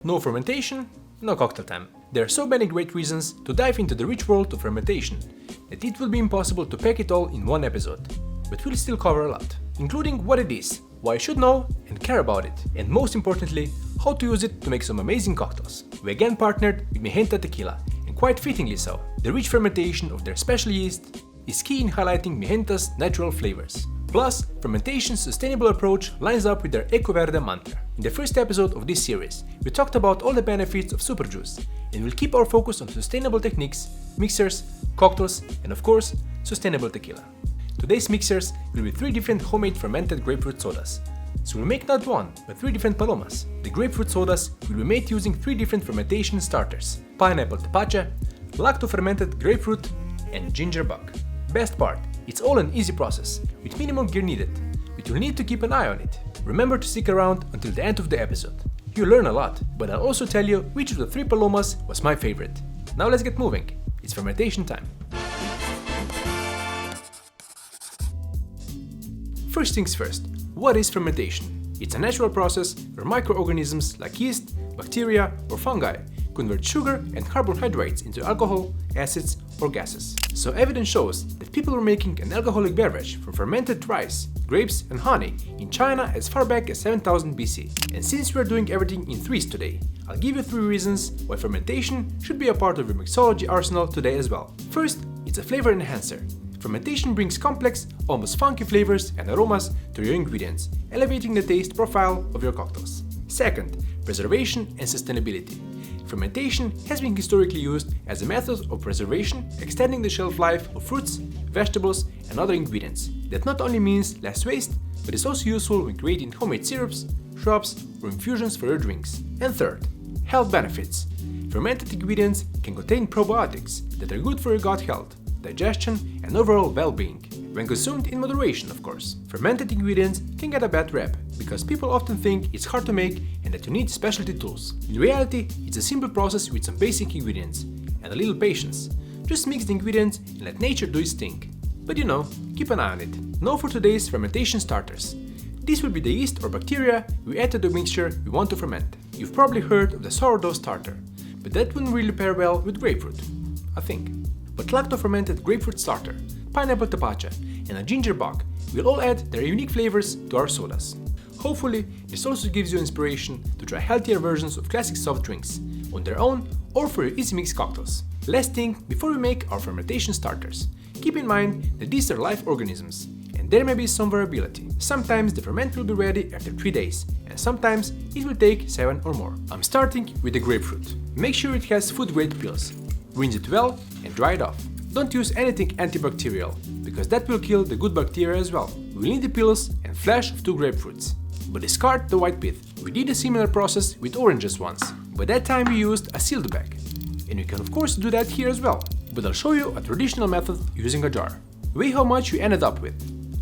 No fermentation, no cocktail time. There are so many great reasons to dive into the rich world of fermentation that it will be impossible to pack it all in one episode. But we'll still cover a lot, including what it is, why you should know and care about it, and most importantly, how to use it to make some amazing cocktails. We again partnered with Mi Genta Tequila, and quite fittingly so. The rich fermentation of their special yeast is key in highlighting Mi Genta's natural flavors. Plus, fermentation's sustainable approach lines up with their EcoVerde mantra. In the first episode of this series, we talked about all the benefits of superjuice, and we'll keep our focus on sustainable techniques, mixers, cocktails, and of course, sustainable tequila. Today's mixers will be 3 different homemade fermented grapefruit sodas. So we'll make not 1, but 3 different palomas. The grapefruit sodas will be made using 3 different fermentation starters: pineapple tepache, lacto-fermented grapefruit, and ginger bug. Best part, it's all an easy process, with minimal gear needed, but you'll need to keep an eye on it. Remember to stick around until the end of the episode. You'll learn a lot, but I'll also tell you which of the 3 palomas was my favorite. Now let's get moving. It's fermentation time. First things first, what is fermentation? It's a natural process where microorganisms like yeast, bacteria, or fungi convert sugar and carbohydrates into alcohol, acids, or gases. So evidence shows that people were making an alcoholic beverage from fermented rice, grapes, and honey in China as far back as 7000 BC. And since we are doing everything in threes today, I'll give you 3 reasons why fermentation should be a part of your mixology arsenal today as well. First, it's a flavor enhancer. Fermentation brings complex, almost funky flavors and aromas to your ingredients, elevating the taste profile of your cocktails. Second, preservation and sustainability. Fermentation has been historically used as a method of preservation, extending the shelf life of fruits, vegetables, and other ingredients. That not only means less waste, but is also useful when creating homemade syrups, shrubs, or infusions for your drinks. And third, health benefits. Fermented ingredients can contain probiotics that are good for your gut health, digestion, and overall well-being. When consumed in moderation, of course. Fermented ingredients can get a bad rep because people often think it's hard to make and that you need specialty tools. In reality, it's a simple process with some basic ingredients and a little patience. Just mix the ingredients and let nature do its thing. But you know, keep an eye on it. Now for today's fermentation starters. This will be the yeast or bacteria we add to the mixture we want to ferment. You've probably heard of the sourdough starter, but that wouldn't really pair well with grapefruit, I think. But lacto-fermented grapefruit starter, pineapple tepache, and a ginger bug will all add their unique flavors to our sodas. Hopefully, this also gives you inspiration to try healthier versions of classic soft drinks, on their own or for your easy mix cocktails. Last thing before we make our fermentation starters. Keep in mind that these are live organisms, and there may be some variability. Sometimes the ferment will be ready after 3 days, and sometimes it will take 7 or more. I'm starting with the grapefruit. Make sure it has food-grade peels. Rinse it well and dry it off. Don't use anything antibacterial, because that will kill the good bacteria as well. We'll need the peels and flesh of 2 grapefruits, but discard the white pith. We did a similar process with oranges once, but that time we used a sealed bag. And you can of course do that here as well, but I'll show you a traditional method using a jar. Weigh how much you ended up with.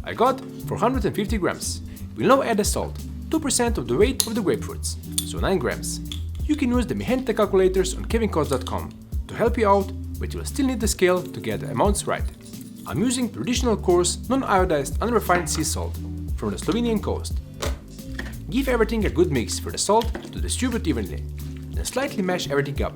I got 450 grams. We'll now add the salt, 2% of the weight of the grapefruits, so 9 grams. You can use the Mi Genta calculators on kevincost.com to help you out, but you'll still need the scale to get the amounts right. I'm using traditional coarse, non-iodized, unrefined sea salt from the Slovenian coast. Give everything a good mix for the salt to distribute evenly, then slightly mash everything up.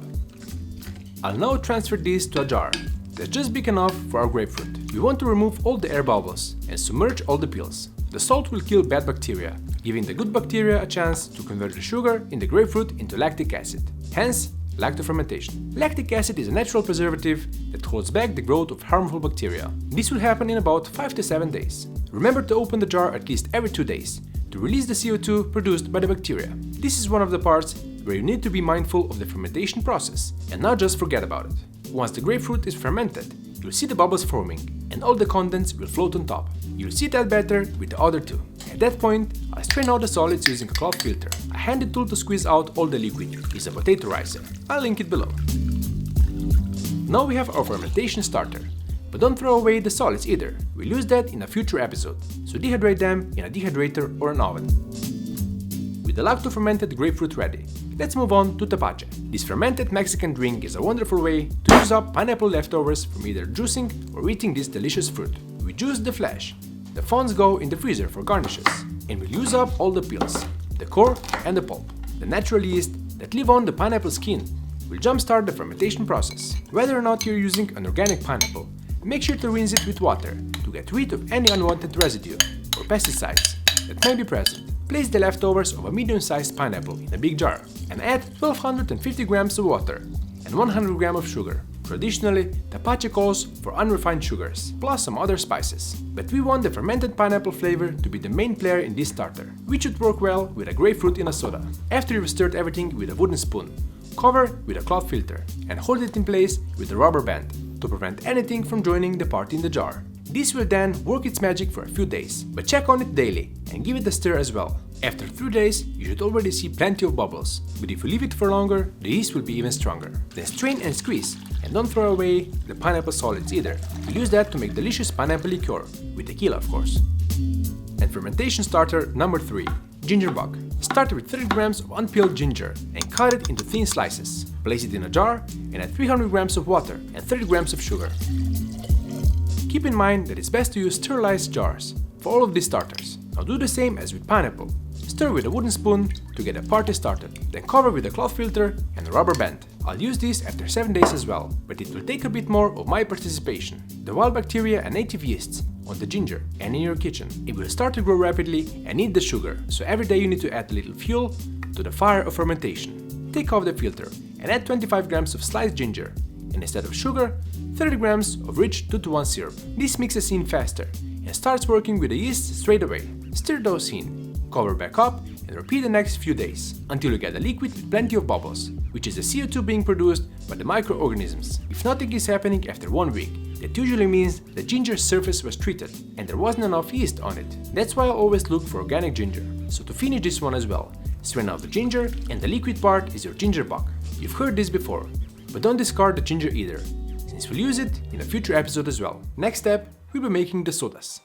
I'll now transfer this to a jar that's just big enough for our grapefruit. We want to remove all the air bubbles and submerge all the peels. The salt will kill bad bacteria, giving the good bacteria a chance to convert the sugar in the grapefruit into lactic acid. Hence, lactofermentation. Lactic acid is a natural preservative that holds back the growth of harmful bacteria. This will happen in about 5 to 7 days. Remember to open the jar at least every 2 days to release the CO2 produced by the bacteria. This is one of the parts where you need to be mindful of the fermentation process and not just forget about it. Once the grapefruit is fermented, you'll see the bubbles forming and all the contents will float on top. You'll see that better with the other 2. At that point, I'll strain out the solids using a cloth filter. A handy tool to squeeze out all the liquid is a potatoizer. I'll link it below. Now we have our fermentation starter. But don't throw away the solids either. We'll use that in a future episode, so dehydrate them in a dehydrator or an oven. With the lacto-fermented grapefruit ready, let's move on to tepache. This fermented Mexican drink is a wonderful way to use up pineapple leftovers from either juicing or eating this delicious fruit. We juice the flesh. The fronds go in the freezer for garnishes, and we'll use up all the peels, the core and the pulp. The natural yeast that live on the pineapple skin will jumpstart the fermentation process. Whether or not you're using an organic pineapple, make sure to rinse it with water to get rid of any unwanted residue or pesticides that may be present. Place the leftovers of a medium-sized pineapple in a big jar and add 1250 grams of water and 100 grams of sugar. Traditionally, Tapache calls for unrefined sugars, plus some other spices. But we want the fermented pineapple flavor to be the main player in this starter, which would work well with a grapefruit in a soda. After you've stirred everything with a wooden spoon, cover with a cloth filter and hold it in place with a rubber band to prevent anything from joining the part in the jar. This will then work its magic for a few days, but check on it daily and give it a stir as well. After 3 days, you should already see plenty of bubbles, but if you leave it for longer, the yeast will be even stronger. Then strain and squeeze, and don't throw away the pineapple solids either. We'll use that to make delicious pineapple liqueur, with tequila of course. And fermentation starter number 3, ginger bug. Start with 30 grams of unpeeled ginger and cut it into thin slices. Place it in a jar and add 300 grams of water and 30 grams of sugar. Keep in mind that it's best to use sterilized jars for all of these starters. Now do the same as with pineapple. Stir with a wooden spoon to get a party started, then cover with a cloth filter and a rubber band. I'll use this after 7 days as well, but it will take a bit more of my participation. The wild bacteria and native yeasts on the ginger and in your kitchen. It will start to grow rapidly and need the sugar, so every day you need to add a little fuel to the fire of fermentation. Take off the filter and add 25 grams of sliced ginger, and instead of sugar, 30 grams of rich 2-to-1 syrup. This mixes in faster and starts working with the yeast straight away. Stir those in, cover back up and repeat the next few days until you get a liquid with plenty of bubbles, which is the CO2 being produced by the microorganisms. If nothing is happening after 1 week, that usually means the ginger's surface was treated and there wasn't enough yeast on it. That's why I always look for organic ginger. So to finish this one as well, strain out the ginger and the liquid part is your ginger bug. You've heard this before, but don't discard the ginger either, since we'll use it in a future episode as well. Next step, we'll be making the sodas,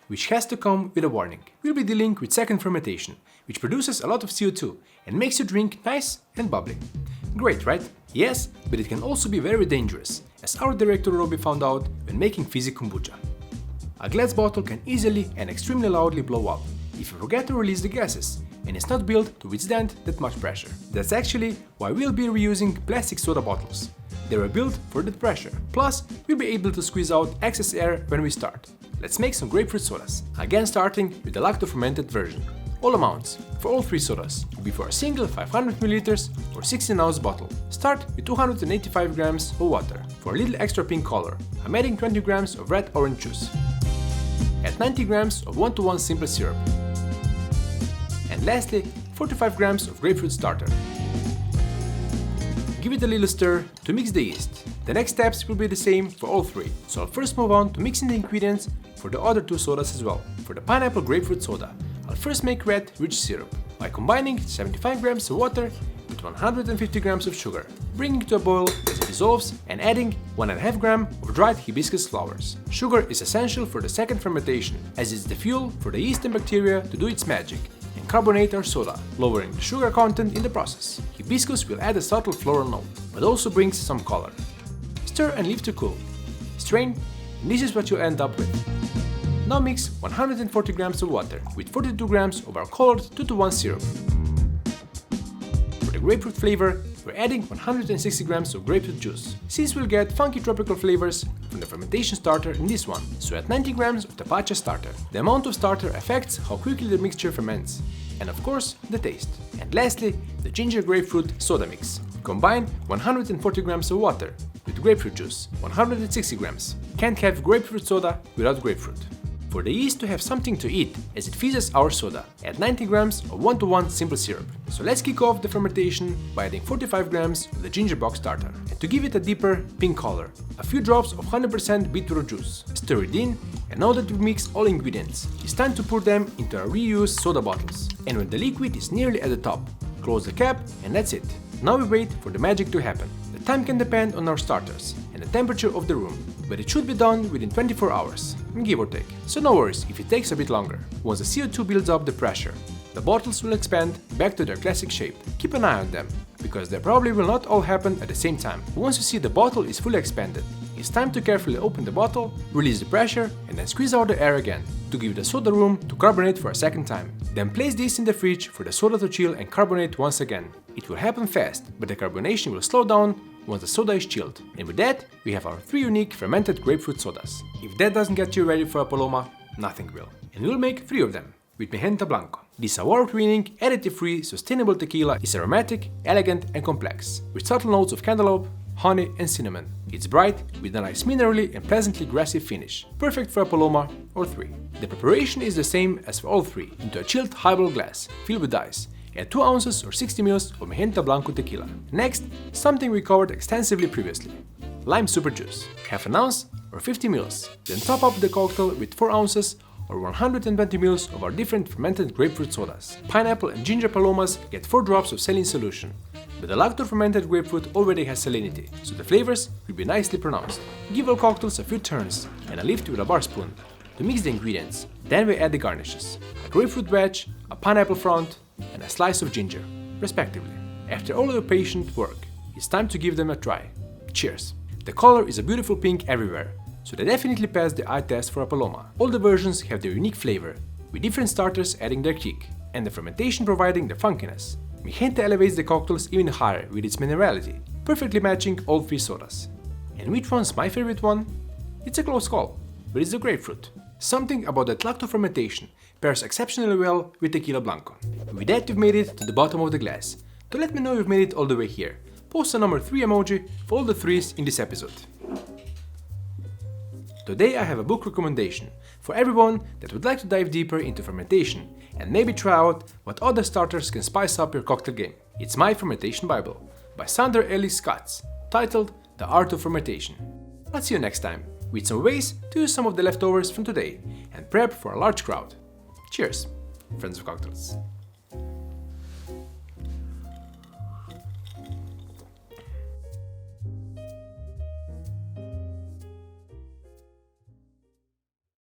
which has to come with a warning. We'll be dealing with second fermentation, which produces a lot of CO2 and makes your drink nice and bubbly. Great, right? Yes, but it can also be very dangerous, as our director Robbie found out when making fizzy kombucha. A glass bottle can easily and extremely loudly blow up if you forget to release the gases, and it's not built to withstand that much pressure. That's actually why we'll be reusing plastic soda bottles. They were built for that pressure. Plus, we'll be able to squeeze out excess air when we start. Let's make some grapefruit sodas, again starting with the lacto-fermented version. All amounts for all 3 sodas will be for a single 500 ml or 16-ounce bottle. Start with 285 grams of water. For a little extra pink color, I'm adding 20 grams of red orange juice. Add 90 grams of 1-to-1 simple syrup. And lastly, 45 grams of grapefruit starter. Give it a little stir to mix the yeast. The next steps will be the same for all 3, so I'll first move on to mixing the ingredients for the other 2 sodas as well. For the pineapple grapefruit soda, I'll first make red rich syrup by combining 75 grams of water with 150 grams of sugar, bringing it to a boil as it dissolves and adding 1.5 gram of dried hibiscus flowers. Sugar is essential for the second fermentation, as it's the fuel for the yeast and bacteria to do its magic and carbonate our soda, lowering the sugar content in the process. Hibiscus will add a subtle floral note, but also brings some color. Stir and leave to cool. Strain, and this is what you'll end up with. Now mix 140 grams of water with 42 grams of our colored 2-to-1 syrup. For the grapefruit flavor, we're adding 160 grams of grapefruit juice, since we'll get funky tropical flavors from the fermentation starter in this one, so add 90 grams of Tapache starter. The amount of starter affects how quickly the mixture ferments, and of course, the taste. And lastly, the ginger grapefruit soda mix. Combine 140 grams of water with grapefruit juice, 160 grams. Can't have grapefruit soda without grapefruit. For the yeast to have something to eat as it fizzes our soda, add 90 grams of 1-to-1 simple syrup. So let's kick off the fermentation by adding 45 grams of the ginger bug starter. And to give it a deeper pink color, a few drops of 100% beetroot juice. Stir it in, and now that we've mixed all ingredients, it's time to pour them into our reused soda bottles. And when the liquid is nearly at the top, close the cap and that's it. Now we wait for the magic to happen. The time can depend on our starters and the temperature of the room, but it should be done within 24 hours, give or take. So no worries if it takes a bit longer. Once the CO2 builds up the pressure, the bottles will expand back to their classic shape. Keep an eye on them, because they probably will not all happen at the same time. Once you see the bottle is fully expanded, it's time to carefully open the bottle, release the pressure, and then squeeze out the air again to give the soda room to carbonate for a second time. Then place this in the fridge for the soda to chill and carbonate once again. It will happen fast, but the carbonation will slow down once the soda is chilled. And with that, we have our 3 unique fermented grapefruit sodas. If that doesn't get you ready for a Paloma, nothing will. And we'll make 3 of them with Magenta Blanco. This award-winning, additive-free, sustainable tequila is aromatic, elegant and complex, with subtle notes of cantaloupe, honey and cinnamon. It's bright, with a nice minerally and pleasantly grassy finish, perfect for a Paloma or 3. The preparation is the same as for all 3, into a chilled highball glass, filled with ice. Add 2 ounces or 60 ml of Magenta Blanco tequila. Next, something we covered extensively previously. Lime super juice, half an ounce or 50 ml. Then top up the cocktail with 4 ounces or 120 ml of our different fermented grapefruit sodas. Pineapple and ginger Palomas get 4 drops of saline solution, but the lacto fermented grapefruit already has salinity, so the flavors will be nicely pronounced. Give all cocktails a few turns and a lift with a bar spoon to mix the ingredients. Then we add the garnishes, a grapefruit wedge, a pineapple frond, and a slice of ginger, respectively. After all of the patient work, it's time to give them a try. Cheers! The color is a beautiful pink everywhere, so they definitely passed the eye test for a Paloma. All the versions have their unique flavor, with different starters adding their kick, and the fermentation providing the funkiness. Magenta elevates the cocktails even higher with its minerality, perfectly matching all 3 sodas. And which one's my favorite one? It's a close call, but it's the grapefruit. Something about that lacto fermentation pairs exceptionally well with Tequila Blanco. With that, you've made it to the bottom of the glass. To let me know you've made it all the way here, post a number 3 emoji for all the 3s in this episode. Today I have a book recommendation for everyone that would like to dive deeper into fermentation and maybe try out what other starters can spice up your cocktail game. It's My Fermentation Bible by Sandra Ellis Scotts, titled The Art of Fermentation. I'll see you next time with some ways to use some of the leftovers from today and prep for a large crowd. Cheers, friends of cocktails.